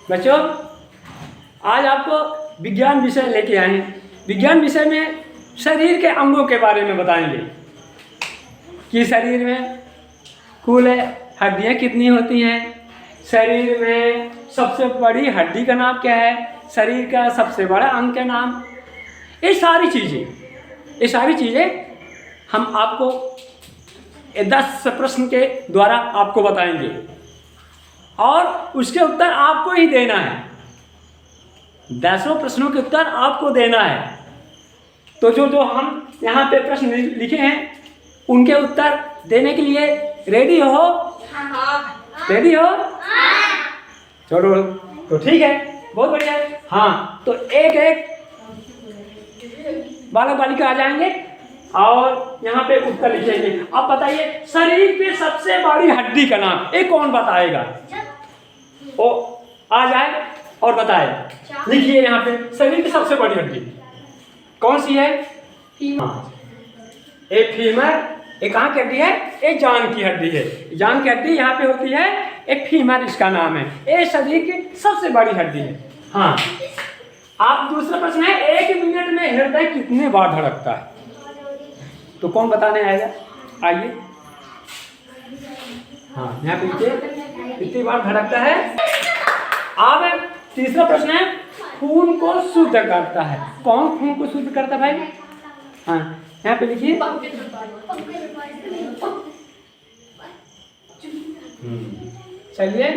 बच्चों, आज आपको विज्ञान विषय लेके आए हैं। विज्ञान विषय में शरीर के अंगों के बारे में बताएंगे कि शरीर में कुल हड्डियाँ कितनी होती हैं, शरीर में सबसे बड़ी हड्डी का नाम क्या है, शरीर का सबसे बड़ा अंग का नाम, ये सारी चीज़ें हम आपको 10 प्रश्न के द्वारा आपको बताएंगे और उसके उत्तर आपको ही देना है। 10 प्रश्नों के उत्तर आपको देना है। तो जो हम यहाँ पे प्रश्न लिखे हैं उनके उत्तर देने के लिए रेडी हो? रेडी हो? चलो तो ठीक है, बहुत बढ़िया है। हाँ, तो एक एक बालक बालिका आ जाएंगे और यहाँ पे उत्तर लिखेंगे। अब बताइए, शरीर पे सबसे बड़ी हड्डी का नाम एक कौन बताएगा? ओ आ जाए और बताए। लिखिए यहाँ पे, शरीर की सबसे बड़ी हड्डी कौन सी है? एक फीमर, एक कहाँ की हड्डी है? एक जान की हड्डी है। जान की हड्डी यहाँ पे होती है, एक फीमर इसका नाम है। ये शरीर की सबसे बड़ी हड्डी है। हाँ, आप दूसरा प्रश्न है, 1 मिनट में हृदय कितने बार धड़कता है? तो कौन बताने आएगा? आइए। हाँ, यहाँ पे लिखिए कितनी बार धड़कता है। अब तीसरा प्रश्न है, खून को शुद्ध करता है कौन? खून को शुद्ध करता है भाई? हाँ, यहाँ पे लिखिए। चलिए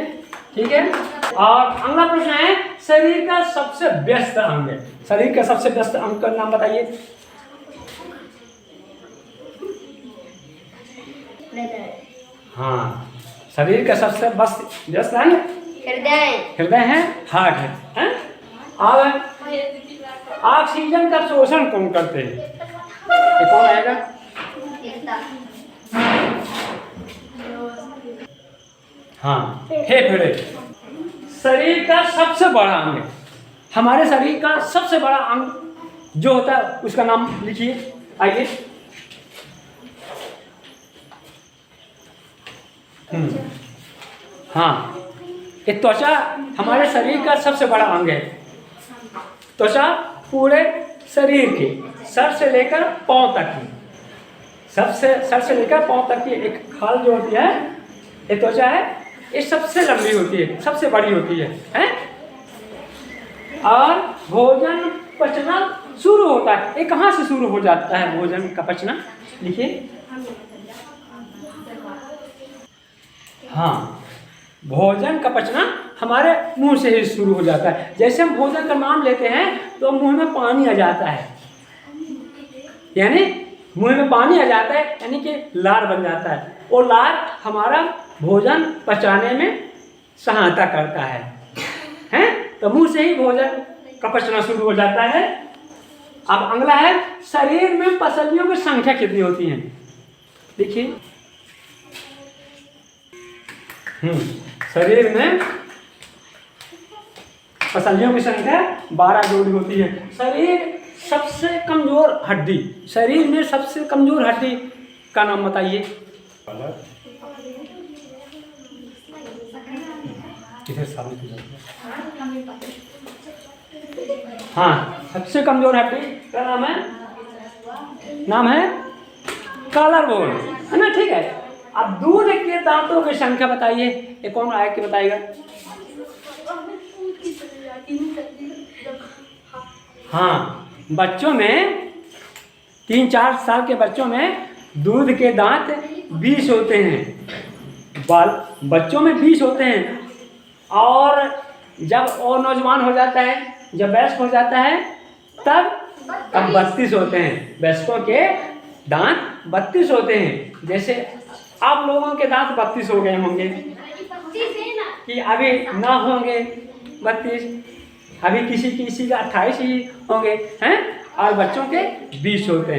ठीक है। और अगला प्रश्न है, शरीर का सबसे व्यस्त अंग है। शरीर का सबसे व्यस्त अंग का नाम बताइए। हाँ, शरीर का सबसे व्यस्त अंग हृदय है, हार्ट है। अब ऑक्सीजन का शोषण कौन करते हैं? ये कौन आएगा? हाँ, फेफड़े। शरीर का सबसे बड़ा अंग है। हमारे शरीर का सबसे बड़ा अंग जो होता है उसका नाम लिखिए। आइए। हाँ, ये त्वचा हमारे शरीर का सबसे बड़ा अंग है। त्वचा पूरे शरीर के सर से लेकर पांव तक की, सर से लेकर पांव तक की एक खाल जो होती है, ये त्वचा है, ये सबसे लंबी होती है, सबसे बड़ी होती है? और भोजन पचना शुरू होता है, ये कहाँ से शुरू हो जाता है भोजन का पचना? लिखिए। हाँ, भोजन का पचना हमारे मुंह से ही शुरू हो जाता है। जैसे हम भोजन का नाम लेते हैं तो मुंह में पानी आ जाता है, यानी मुंह में पानी आ जाता है, यानी कि लार बन जाता है। और लार हमारा भोजन पचाने में सहायता करता है? तो मुंह से ही भोजन का पचना शुरू हो जाता है। अब अगला है, शरीर में पसलियों की संख्या कितनी होती है? देखिए। शरीर में पसलियों की संख्या 12 जोड़ी होती है। शरीर सबसे कमजोर हड्डी, शरीर में सबसे कमजोर हड्डी का नाम बताइए। हाँ, सबसे कमजोर हड्डी का नाम है कॉलर बोन, है ना? ठीक है। अब दूध के दांतों की संख्या बताइए। ये कौन आया कि बताएगा? हाँ, बच्चों में 3-4 साल के बच्चों में दूध के दांत 20 होते हैं। बच्चों में 20 होते हैं। और जब और नौजवान हो जाता है, जब वयस्क हो जाता है, तब 32 होते हैं। वयस्कों के दांत 32 होते हैं। जैसे आप लोगों के दांत 32 हो गए होंगे कि अभी ना होंगे 32, अभी किसी का 28 ही होंगे, हैं? और बच्चों के 20 होते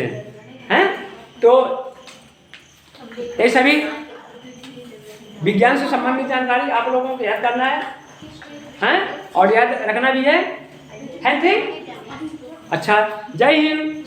हैं। तो ये सभी विज्ञान से संबंधित जानकारी आप लोगों को याद करना है? और याद रखना भी है? ठीक? अच्छा, जय हिंद।